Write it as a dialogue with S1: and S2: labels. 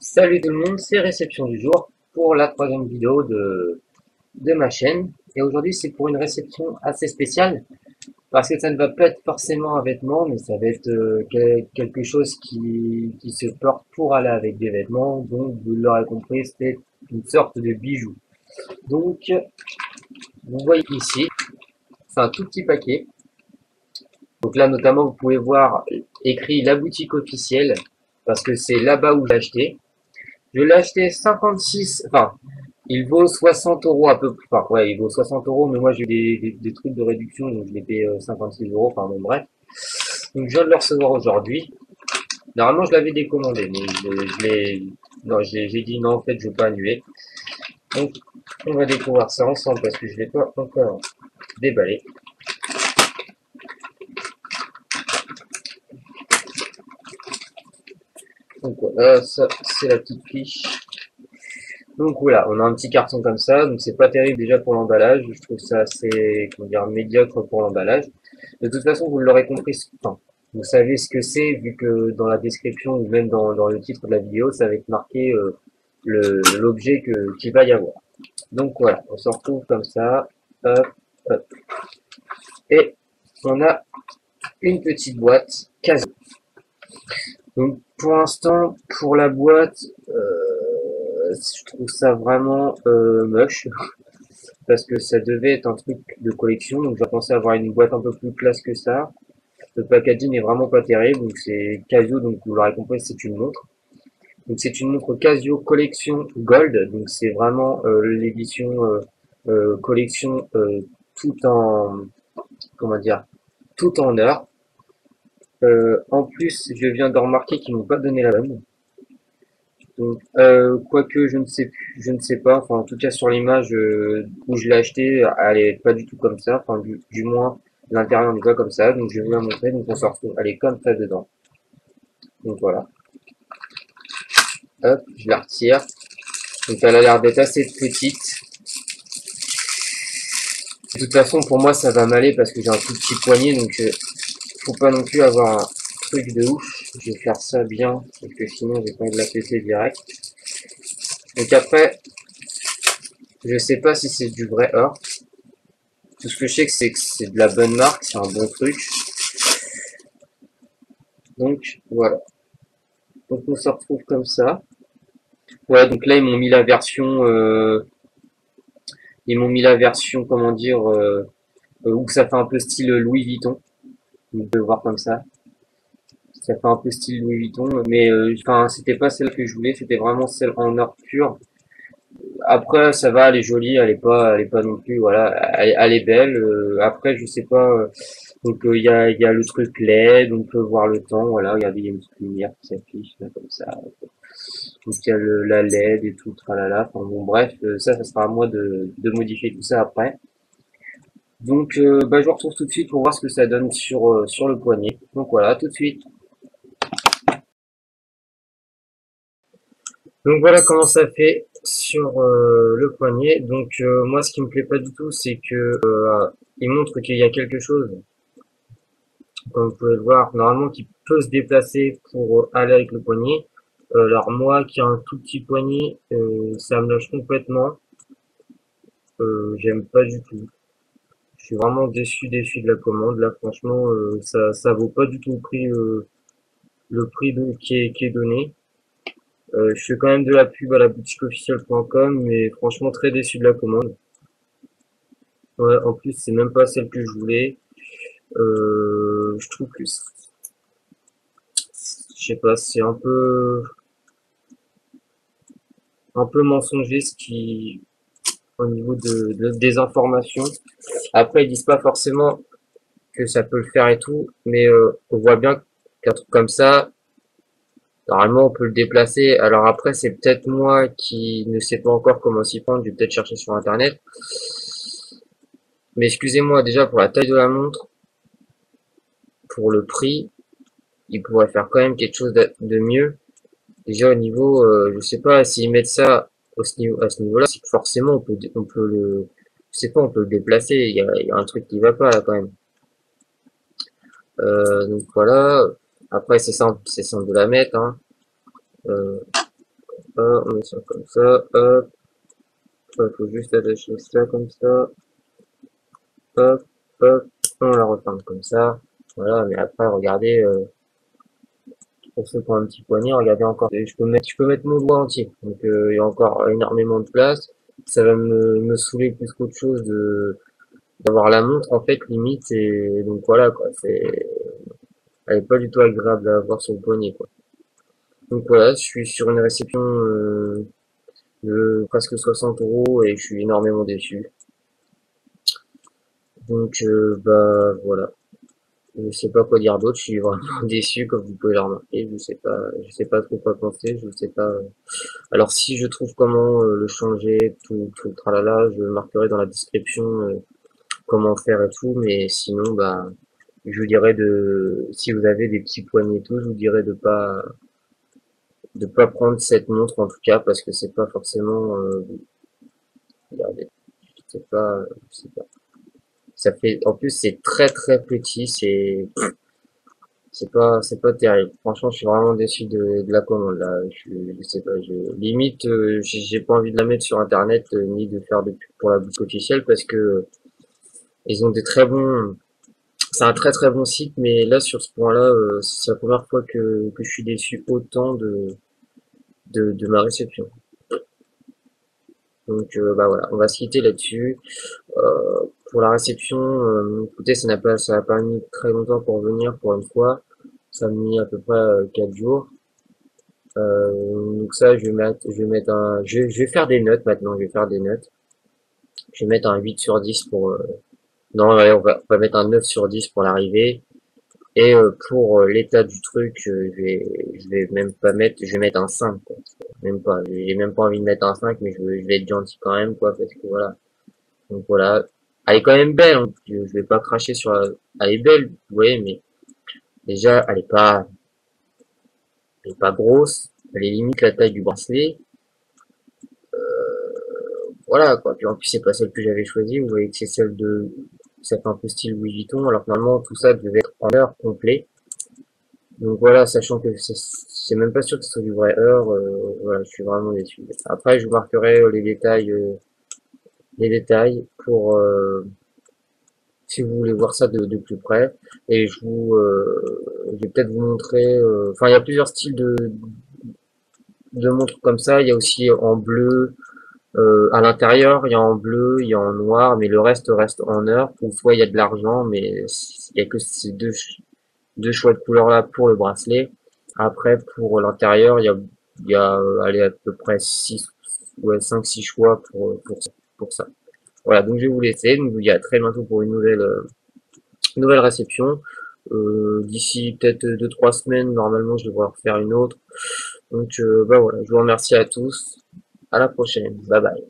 S1: Salut tout le monde, c'est Réception du jour pour la troisième vidéo de ma chaîne. Et aujourd'hui, c'est pour une réception assez spéciale parce que ça ne va pas être forcément un vêtement, mais ça va être quelque chose qui se porte pour aller avec des vêtements. Donc, vous l'aurez compris, c'est une sorte de bijou. Donc, vous voyez ici, c'est un tout petit paquet. Donc là, notamment, vous pouvez voir écrit la boutique officielle parce que c'est là-bas où j'ai acheté. Je l'ai acheté 56, enfin, il vaut 60 euros à peu près. Enfin, ouais, il vaut 60 euros, mais moi j'ai eu des trucs de réduction, donc je l'ai payé 56 euros. Enfin, bon, bref. Donc, je viens de le recevoir aujourd'hui. Normalement, je l'avais décommandé, mais je l'ai. Non, j'ai dit non, en fait, je veux pas annuler. Donc, on va découvrir ça ensemble parce que je l'ai pas encore déballé. Donc, voilà, ça, c'est la petite fiche. Donc voilà, on a un petit carton comme ça, donc c'est pas terrible déjà pour l'emballage, je trouve ça assez, comment dire, médiocre pour l'emballage. De toute façon, vous l'aurez compris, enfin, vous savez ce que c'est, vu que dans la description ou même dans le titre de la vidéo, ça va être marqué l'objet qu'il va y avoir. Donc voilà, on se retrouve comme ça, hop, hop. Et on a une petite boîte cadeau. Donc pour l'instant, pour la boîte, je trouve ça vraiment moche. Parce que ça devait être un truc de collection, donc j'ai pensé avoir une boîte un peu plus classe que ça. Le packaging est vraiment pas terrible, donc c'est Casio, donc vous l'aurez compris, c'est une montre. Donc c'est une montre Casio Collection Gold, donc c'est vraiment l'édition collection tout en, comment dire, tout en or. En plus, je viens de remarquer qu'ils m'ont pas donné la bonne. Donc, quoique je ne sais pas. Enfin, en tout cas sur l'image où je l'ai acheté, elle est pas du tout comme ça. Enfin, du moins l'intérieur n'est pas comme ça. Donc, je vais vous la montrer. Donc, on se retrouve. Elle est comme ça dedans. Donc voilà. Hop, je la retire. Donc, elle a l'air d'être assez petite. De toute façon, pour moi, ça va m'aller parce que j'ai un tout petit poignet. Donc, faut pas non plus avoir un truc de ouf. Je vais faire ça bien parce que sinon, j'ai pas envie de la péter direct. Donc après, je sais pas si c'est du vrai or. Tout ce que je sais, c'est que c'est de la bonne marque, c'est un bon truc. Donc, voilà. Donc, on se retrouve comme ça. Ouais, donc là, ils m'ont mis la version, comment dire, où ça fait un peu style Louis Vuitton. Vous pouvez voir comme ça. Ça fait un peu style Louis Vuitton. Mais, enfin, c'était pas celle que je voulais, c'était vraiment celle en or pur. Après, ça va, elle est jolie, elle est pas non plus, voilà, elle est belle. Après, je sais pas. Donc il y a le truc LED, on peut voir le temps, voilà, regardez, il y a une petite lumière qui s'affiche là comme ça. Donc il y a la LED et tout, tralala. Enfin bon bref, ça sera à moi de modifier tout ça après. Donc bah, je vous retrouve tout de suite pour voir ce que ça donne sur le poignet. Donc voilà, tout de suite. Donc voilà comment ça fait sur le poignet. Donc moi ce qui me plaît pas du tout c'est que il montre qu'il y a quelque chose, comme vous pouvez le voir, normalement qui peut se déplacer pour aller avec le poignet. Alors moi qui ai un tout petit poignet, ça me lâche complètement. J'aime pas du tout. Je suis vraiment déçu de la commande. Là franchement, ça vaut pas du tout le prix qui est donné. Je fais quand même de la pub à la boutique officielle.com, mais franchement très déçu de la commande. Ouais, en plus c'est même pas celle que je voulais. Je trouve que je sais pas, c'est un peu mensonger ce qui au niveau des informations. Après, ils disent pas forcément que ça peut le faire et tout, mais on voit bien qu'un truc comme ça, normalement, on peut le déplacer. Alors après, c'est peut-être moi qui ne sais pas encore comment s'y prendre. Je vais peut-être chercher sur Internet. Mais excusez-moi, déjà, pour la taille de la montre, pour le prix, ils pourraient faire quand même quelque chose de mieux. Déjà, au niveau, je sais pas, s'ils mettent ça à ce niveau-là, c'est que forcément, on peut je sais pas, on peut le déplacer. Il y a un truc qui va pas, là, quand même. Donc voilà. Après, c'est simple de la mettre, hein. Euh, on met ça comme ça, hop, il faut juste attacher ça comme ça, hop, hop, on la referme comme ça, voilà, mais après, regardez, pour ceux qui ont un petit poignet, regardez encore, je peux mettre mon doigt entier, donc il y a encore énormément de place, ça va me saouler plus qu'autre chose d'avoir la montre, en fait, limite, et donc voilà, quoi, elle est pas du tout agréable à avoir sur le poignet, quoi. Donc voilà, je suis sur une réception de presque 60 € et je suis énormément déçu. Donc bah voilà, je sais pas quoi dire d'autre, je suis vraiment déçu comme vous pouvez le remarquer, je sais pas trop quoi penser, je sais pas. Alors si je trouve comment le changer, tout le tralala, je marquerai dans la description comment faire et tout, mais sinon bah je vous dirais si vous avez des petits poignets et tout, je vous dirais de pas prendre cette montre en tout cas parce que c'est pas forcément regardez, je sais pas. Ça fait, en plus, c'est très très petit, c'est pas terrible. Franchement, je suis vraiment déçu de la commande là. Je sais pas, limite, j'ai pas envie de la mettre sur internet ni de faire de pub pour la boutique officielle parce que ils ont des très bons, c'est un très très bon site, mais là sur ce point-là, c'est la première fois que je suis déçu autant de ma réception. Donc bah voilà, on va se quitter là-dessus. Pour la réception, écoutez, ça n'a pas mis très longtemps pour venir pour une fois. Ça a mis à peu près 4 jours. Donc ça, je vais faire des notes maintenant. Je vais faire des notes. Je vais mettre un 8 sur 10 pour. Non, ouais, on va mettre un 9 sur 10 pour l'arrivée. Et pour l'état du truc, je vais même pas mettre. Je vais mettre un 5, quoi. Même pas. J'ai même pas envie de mettre un 5, mais je vais être gentil quand même, quoi, parce que voilà. Donc voilà. Elle est quand même belle, hein. Je vais pas cracher sur la. Elle est belle, vous voyez, mais déjà, elle est pas grosse. Elle est limite la taille du bracelet. Voilà, quoi. Puis en plus, c'est pas celle que j'avais choisie. Vous voyez que c'est celle de. Ça fait un peu style Louis Vuitton, alors que normalement, tout ça devait être en heure complet. Donc voilà, sachant que c'est même pas sûr que ce soit du vrai heure, voilà, je suis vraiment déçu. Après, je vous marquerai les détails pour si vous voulez voir ça de plus près. Et je vais peut-être vous montrer. Enfin, il y a plusieurs styles de montres comme ça. Il y a aussi en bleu. À l'intérieur, il y a en bleu, il y a en noir, mais le reste en or. Ou soit il y a de l'argent, mais il y a que ces deux choix de couleurs là pour le bracelet. Après, pour l'intérieur, il y a allez, à peu près 6 ouais, 5-6 choix pour ça. Voilà, donc je vais vous laisser. Donc je vous dis à très bientôt pour une nouvelle réception. D'ici peut-être 2-3 semaines, normalement, je devrais en refaire une autre. Donc, bah voilà, je vous remercie à tous. À la prochaine. Bye bye.